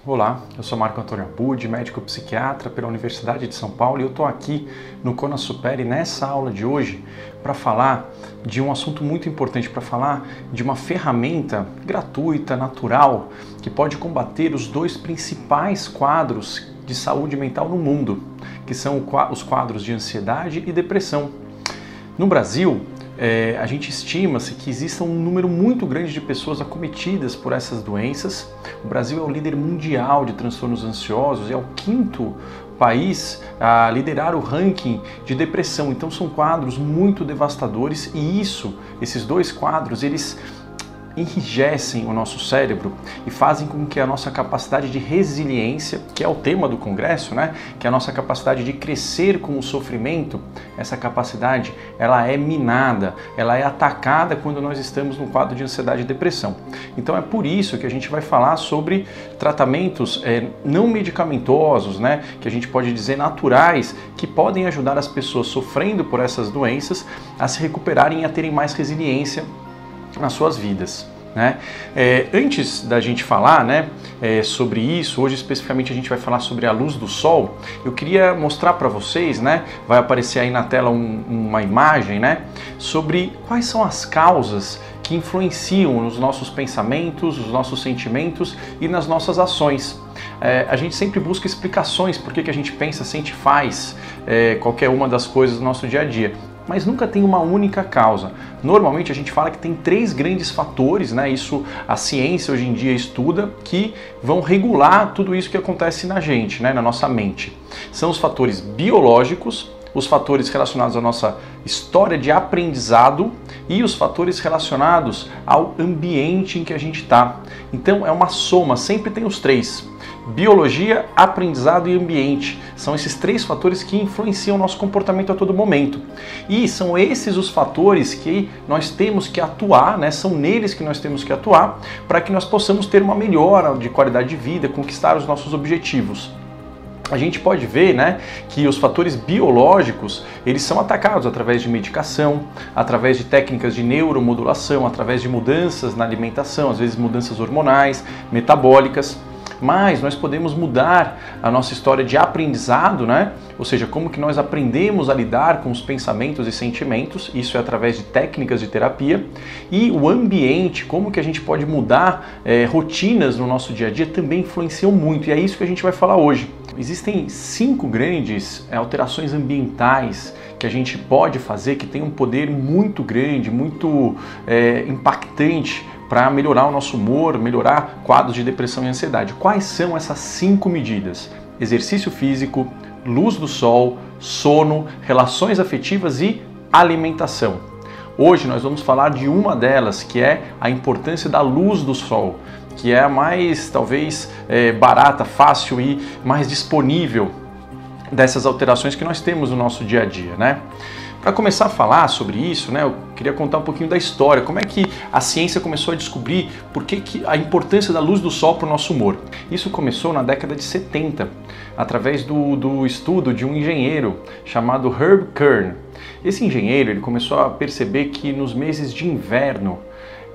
Olá, eu sou Marco Antônio Abud, médico psiquiatra pela Universidade de São Paulo e eu estou aqui no Conasuperi nessa aula de hoje para falar de um assunto muito importante, para falar de uma ferramenta gratuita, natural, que pode combater os dois principais quadros de saúde mental no mundo, que são os quadros de ansiedade e depressão. No Brasil, a gente estima-se que exista um número muito grande de pessoas acometidas por essas doenças. O Brasil é o líder mundial de transtornos ansiosos e é o quinto país a liderar o ranking de depressão. Então são quadros muito devastadores e esses dois quadros, eles enrijecem o nosso cérebro e fazem com que a nossa capacidade de resiliência, que é o tema do congresso, né, que é a nossa capacidade de crescer com o sofrimento, essa capacidade, ela é minada, ela é atacada quando nós estamos no quadro de ansiedade e depressão. Então é por isso que a gente vai falar sobre tratamentos não medicamentosos, né, que a gente pode dizer naturais, que podem ajudar as pessoas sofrendo por essas doenças a se recuperarem e a terem mais resiliência nas suas vidas, né? Antes da gente falar, né, sobre isso, hoje especificamente a gente vai falar sobre a luz do sol. Eu queria mostrar para vocês, né, vai aparecer aí na tela uma imagem, né, sobre quais são as causas que influenciam nos nossos pensamentos, nos nossos sentimentos e nas nossas ações. A gente sempre busca explicações por que a gente pensa, sente, faz qualquer uma das coisas do nosso dia a dia. Mas nunca tem uma única causa. Normalmente a gente fala que tem três grandes fatores, né? Isso a ciência hoje em dia estuda, que vão regular tudo isso que acontece na gente, né? Na nossa mente. São os fatores biológicos, os fatores relacionados à nossa história de aprendizado e os fatores relacionados ao ambiente em que a gente está. Então é uma soma, sempre tem os três. Biologia, aprendizado e ambiente. São esses três fatores que influenciam o nosso comportamento a todo momento. E são esses os fatores que nós temos que atuar, né? São neles que nós temos que atuar para que nós possamos ter uma melhora de qualidade de vida, conquistar os nossos objetivos. A gente pode ver, né, que os fatores biológicos, eles são atacados através de medicação, através de técnicas de neuromodulação, através de mudanças na alimentação, às vezes mudanças hormonais, metabólicas. Mas nós podemos mudar a nossa história de aprendizado, né? Ou seja, como que nós aprendemos a lidar com os pensamentos e sentimentos, isso é através de técnicas de terapia. E o ambiente, como que a gente pode mudar rotinas no nosso dia a dia, também influenciam muito, e é isso que a gente vai falar hoje. Existem 5 grandes alterações ambientais que a gente pode fazer, que tem um poder muito grande, muito impactante, para melhorar o nosso humor, melhorar quadros de depressão e ansiedade. Quais são essas 5 medidas? Exercício físico, luz do sol, sono, relações afetivas e alimentação. Hoje nós vamos falar de uma delas, que é a importância da luz do sol, que é a mais, talvez, barata, fácil e mais disponível dessas alterações que nós temos no nosso dia a dia, né? Para começar a falar sobre isso, né, eu queria contar um pouquinho da história, como é que a ciência começou a descobrir por que a importância da luz do sol para o nosso humor. Isso começou na década de 70, através do estudo de um engenheiro chamado Herb Kern. Esse engenheiro, ele começou a perceber que nos meses de inverno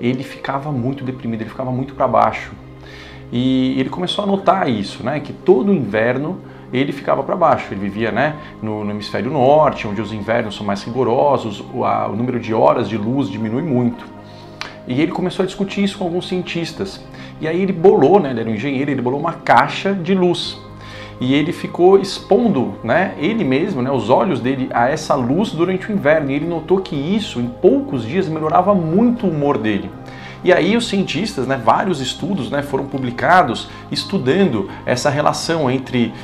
ele ficava muito deprimido, ele ficava muito para baixo. E ele começou a notar isso, né, que todo inverno ele ficava para baixo. Ele vivia, né, no hemisfério norte, onde os invernos são mais rigorosos, o número de horas de luz diminui muito. E ele começou a discutir isso com alguns cientistas. E aí ele bolou, né, ele era um engenheiro, ele bolou uma caixa de luz. E ele ficou expondo, né, ele mesmo, né, os olhos dele a essa luz durante o inverno. E ele notou que isso, em poucos dias, melhorava muito o humor dele. E aí os cientistas, né, vários estudos, né, foram publicados estudando essa relação entre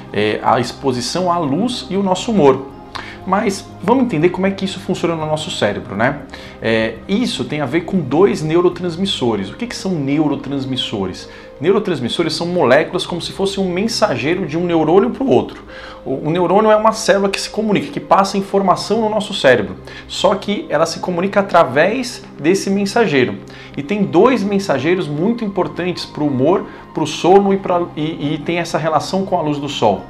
a exposição à luz e o nosso humor. Mas vamos entender como é que isso funciona no nosso cérebro, né? Isso tem a ver com 2 neurotransmissores. O que são neurotransmissores? Neurotransmissores são moléculas como se fosse um mensageiro de um neurônio para o outro. O neurônio é uma célula que se comunica, que passa informação no nosso cérebro. Só que ela se comunica através desse mensageiro. E tem 2 mensageiros muito importantes para o humor, para o sono e tem essa relação com a luz do sol.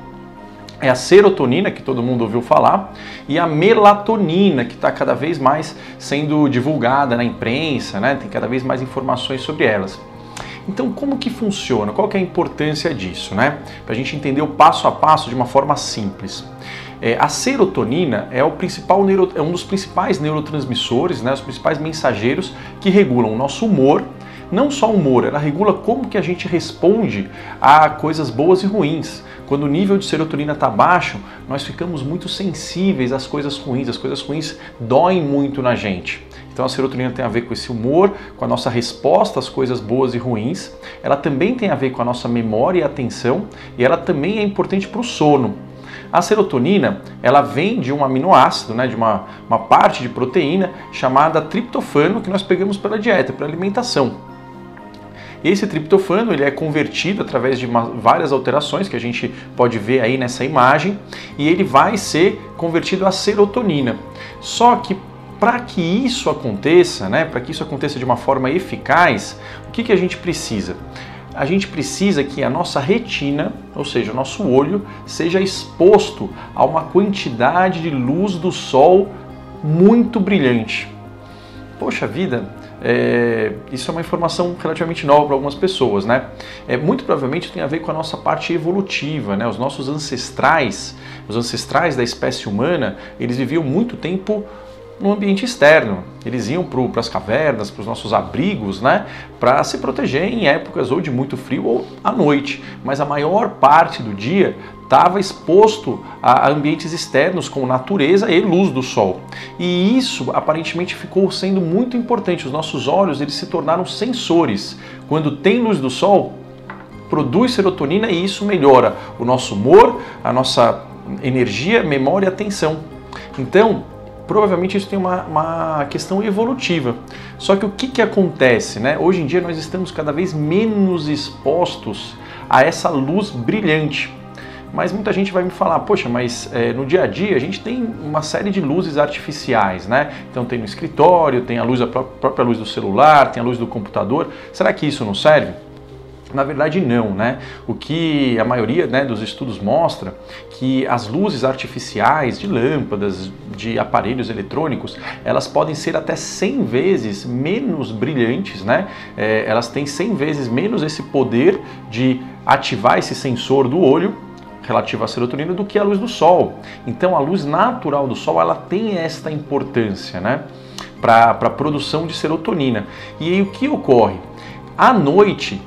É a serotonina, que todo mundo ouviu falar, e a melatonina, que está cada vez mais sendo divulgada na imprensa, né? Tem cada vez mais informações sobre elas. Então, como que funciona? Qual que é a importância disso, né? Para a gente entender o passo a passo de uma forma simples. A serotonina é um dos principais neurotransmissores, né, os principais mensageiros que regulam o nosso humor. Não só o humor, ela regula como que a gente responde a coisas boas e ruins. Quando o nível de serotonina está baixo, nós ficamos muito sensíveis às coisas ruins. As coisas ruins doem muito na gente. Então a serotonina tem a ver com esse humor, com a nossa resposta às coisas boas e ruins. Ela também tem a ver com a nossa memória e atenção, e ela também é importante para o sono. A serotonina, ela vem de um aminoácido, né, de uma parte de proteína chamada triptofano, que nós pegamos pela dieta, pela alimentação. Esse triptofano ele é convertido através de várias alterações que a gente pode ver aí nessa imagem, e ele vai ser convertido a serotonina. Só que para que isso aconteça, né, para que isso aconteça de uma forma eficaz, o que a gente precisa? A gente precisa que a nossa retina, ou seja, o nosso olho, seja exposto a uma quantidade de luz do sol muito brilhante. Poxa vida, isso é uma informação relativamente nova para algumas pessoas, né? Muito provavelmente tem a ver com a nossa parte evolutiva, né? Os nossos ancestrais, os ancestrais da espécie humana, eles viviam muito tempo no ambiente externo. Eles iam para as cavernas, para os nossos abrigos, né, para se proteger em épocas ou de muito frio ou à noite. Mas a maior parte do dia estava exposto a ambientes externos como natureza e luz do sol. E isso aparentemente ficou sendo muito importante. Os nossos olhos eles se tornaram sensores. Quando tem luz do sol, produz serotonina e isso melhora o nosso humor, a nossa energia, memória e atenção. Então, provavelmente isso tem uma questão evolutiva. Só que o que acontece, né? Hoje em dia nós estamos cada vez menos expostos a essa luz brilhante. Mas muita gente vai me falar, poxa, mas no dia a dia a gente tem uma série de luzes artificiais, né? Então tem no escritório, tem a própria luz do celular, tem a luz do computador. Será que isso não serve? Na verdade não, né? O que a maioria, né, dos estudos mostra que as luzes artificiais de lâmpadas, de aparelhos eletrônicos, elas podem ser até 100 vezes menos brilhantes, né? Elas têm 100 vezes menos esse poder de ativar esse sensor do olho relativo à serotonina do que a luz do sol. Então a luz natural do sol ela tem esta importância, né, para a produção de serotonina. E aí o que ocorre? À noite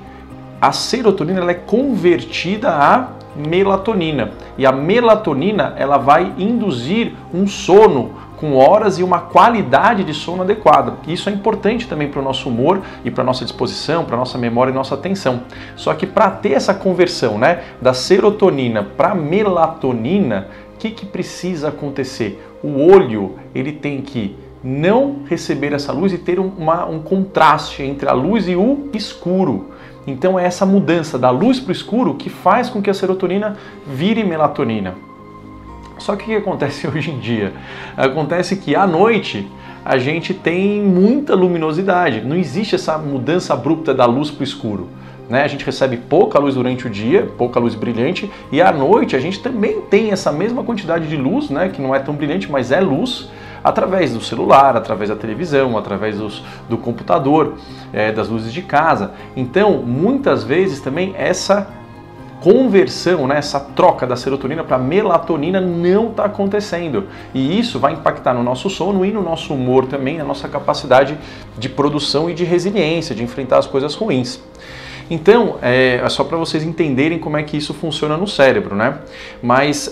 a serotonina ela é convertida a melatonina e a melatonina ela vai induzir um sono com horas e uma qualidade de sono adequada. Isso é importante também para o nosso humor e para a nossa disposição, para a nossa memória e nossa atenção. Só que para ter essa conversão, né, da serotonina para melatonina, o que precisa acontecer? O olho ele tem que não receber essa luz e ter um contraste entre a luz e o escuro. Então é essa mudança da luz para o escuro que faz com que a serotonina vire melatonina. Só que o que acontece hoje em dia? Acontece que à noite a gente tem muita luminosidade, não existe essa mudança abrupta da luz para o escuro. Né? A gente recebe pouca luz durante o dia, pouca luz brilhante, e à noite a gente também tem essa mesma quantidade de luz, né, que não é tão brilhante, mas é luz, através do celular, através da televisão, através do computador, das luzes de casa. Então, muitas vezes também essa conversão, né, essa troca da serotonina para melatonina não está acontecendo. E isso vai impactar no nosso sono e no nosso humor também, na nossa capacidade de produção e de resiliência, de enfrentar as coisas ruins. Então, é só para vocês entenderem como é que isso funciona no cérebro, né? Mas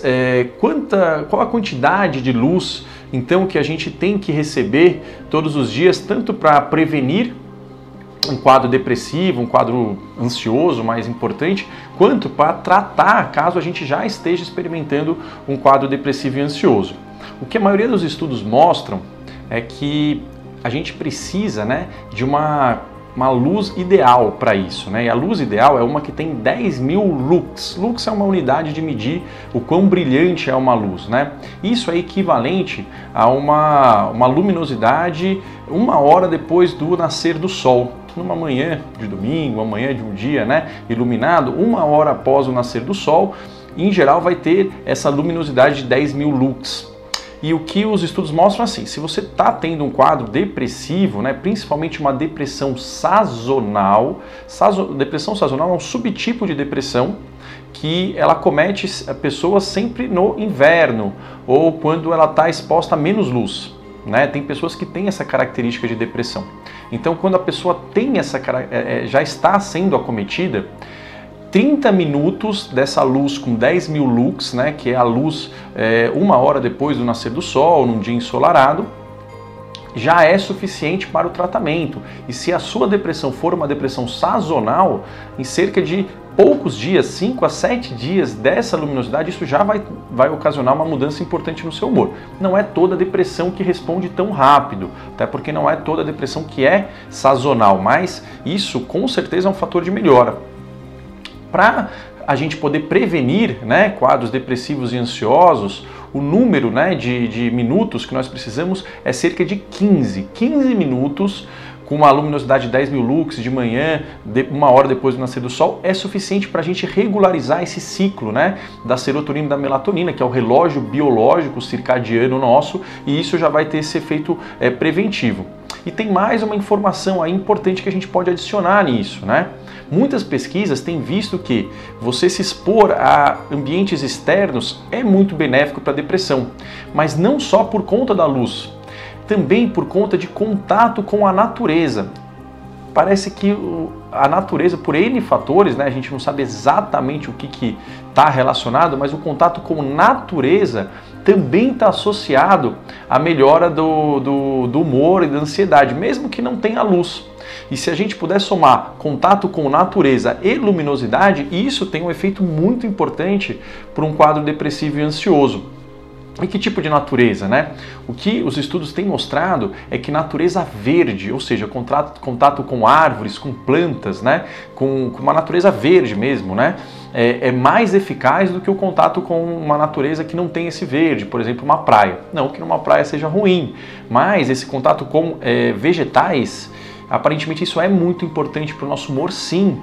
qual a quantidade de luz, então, que a gente tem que receber todos os dias, tanto para prevenir um quadro depressivo, um quadro ansioso, mais importante, quanto para tratar caso a gente já esteja experimentando um quadro depressivo e ansioso. O que a maioria dos estudos mostram é que a gente precisa, né, de uma luz ideal para isso, né? E a luz ideal é uma que tem 10.000 lux. Lux é uma unidade de medir o quão brilhante é uma luz, né? Isso é equivalente a uma luminosidade 1 hora depois do nascer do sol. Numa manhã de domingo, uma manhã de um dia, né, iluminado, 1 hora após o nascer do sol, em geral vai ter essa luminosidade de 10.000 lux. E o que os estudos mostram assim, se você está tendo um quadro depressivo, né, principalmente uma depressão sazonal, depressão sazonal é um subtipo de depressão que ela comete a pessoa sempre no inverno ou quando ela está exposta a menos luz. Né? Tem pessoas que têm essa característica de depressão. Então, quando a pessoa tem já está sendo acometida, 30 minutos dessa luz com 10.000 lux, né, que é a luz 1 hora depois do nascer do sol, num dia ensolarado, já é suficiente para o tratamento. E se a sua depressão for uma depressão sazonal, em cerca de poucos dias, 5 a 7 dias dessa luminosidade, isso já vai ocasionar uma mudança importante no seu humor. Não é toda depressão que responde tão rápido, até porque não é toda depressão que é sazonal, mas isso com certeza é um fator de melhora. Para a gente poder prevenir, né, quadros depressivos e ansiosos, o número, né, de minutos que nós precisamos é cerca de 15 minutos com uma luminosidade de 10.000 lux de manhã, 1 hora depois do nascer do sol, é suficiente para a gente regularizar esse ciclo, né, da serotonina e da melatonina, que é o relógio biológico circadiano nosso, e isso já vai ter esse efeito preventivo. E tem mais uma informação aí importante que a gente pode adicionar nisso, né? Muitas pesquisas têm visto que você se expor a ambientes externos é muito benéfico para a depressão, mas não só por conta da luz, também por conta de contato com a natureza. Parece que a natureza, por N fatores, né, a gente não sabe exatamente o que está relacionado, mas o contato com a natureza também está associado à melhora do humor e da ansiedade, mesmo que não tenha luz. E se a gente puder somar contato com natureza e luminosidade, isso tem um efeito muito importante para um quadro depressivo e ansioso. E que tipo de natureza, né? O que os estudos têm mostrado é que natureza verde, ou seja, contato com árvores, com plantas, né? Com uma natureza verde mesmo, né? É mais eficaz do que o contato com uma natureza que não tem esse verde, por exemplo, uma praia. Não que numa praia seja ruim, mas esse contato com vegetais, aparentemente isso é muito importante para o nosso humor, sim.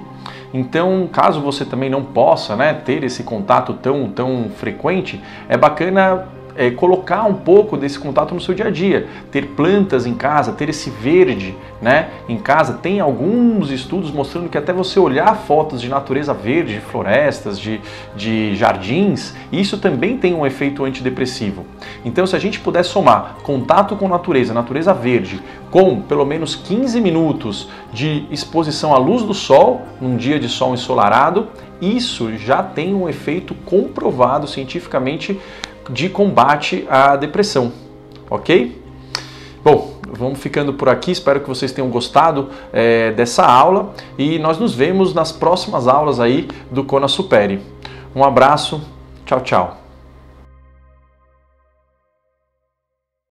Então, caso você também não possa, né, ter esse contato tão frequente, é bacana colocar um pouco desse contato no seu dia a dia, ter plantas em casa, ter esse verde, né, em casa. Tem alguns estudos mostrando que até você olhar fotos de natureza verde, de florestas, de jardins, isso também tem um efeito antidepressivo. Então, se a gente puder somar contato com natureza verde, com pelo menos 15 minutos de exposição à luz do sol, num dia de sol ensolarado, isso já tem um efeito comprovado cientificamente de combate à depressão, ok? Bom, vamos ficando por aqui, espero que vocês tenham gostado dessa aula e nós nos vemos nas próximas aulas aí do Kona Supere. Um abraço, tchau, tchau.